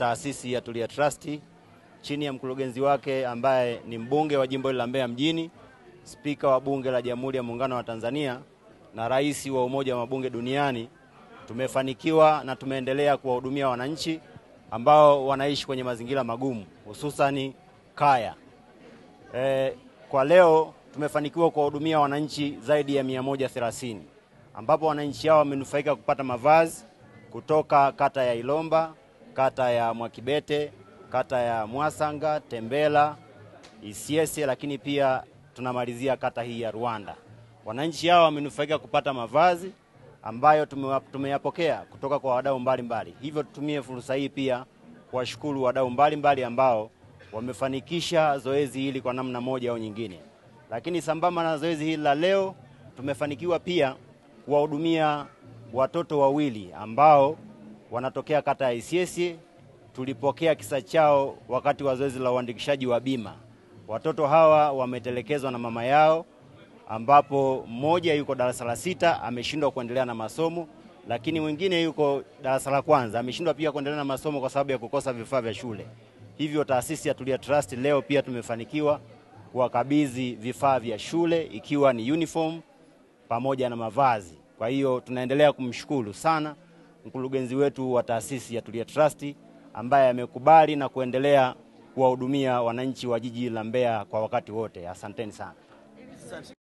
taasisi ya Tulia Trust chini ya mkurugenzi wake ambaye ni mbunge wa jimbo la Mbeya mjini, spika wa bunge la Jamhuri ya Muungano wa Tanzania na rais wa Umoja wa Mabunge Duniani, tumefanikiwa na tumeendelea kuwahudumia wananchi ambao wanaishi kwenye mazingira magumu, hususani kaya. Kwa leo tumefanikiwa kuwahudumia wananchi zaidi ya 130, ambapo wananchi hao wamenufaika kupata mavazi kutoka kata ya Ilomba, kata ya Mwakibete, kata ya Mwasanga, Tembela, Isyesye, lakini pia tunamalizia kata hii ya Rwanda. Wananchi hao wamenufaika kupata mavazi ambayo tumeyapokea kutoka kwa wadau mbalimbali. Hivyo tutumie fursa hii pia kuwashukuru wadau mbalimbali ambao wamefanikisha zoezi hili kwa namna moja au nyingine. Lakini sambamba na zoezi hili la leo, tumefanikiwa pia kuwahudumia watoto wawili ambao wanatokea kata ya Isyesye. Tulipokea kisa chao wakati wa zoezi la uandikishaji wa bima. Watoto hawa wametelekezwa na mama yao, ambapo mmoja yuko darasa la 6 ameshindwa kuendelea na masomo, lakini mwingine yuko darasa la kwanza ameshindwa pia kuendelea na masomo kwa sababu ya kukosa vifaa vya shule. Hivyo taasisi ya Tulia Trust leo pia tumefanikiwa kuwakabidhi vifaa vya shule, ikiwa ni uniform pamoja na mavazi. Kwa hiyo tunaendelea kumshukuru sana mkurugenzi wetu wa taasisi ya Tulia Trust ambaye amekubali na kuendelea kuwahudumia wananchi wa jiji la Mbeya kwa wakati wote. Asanteni sana.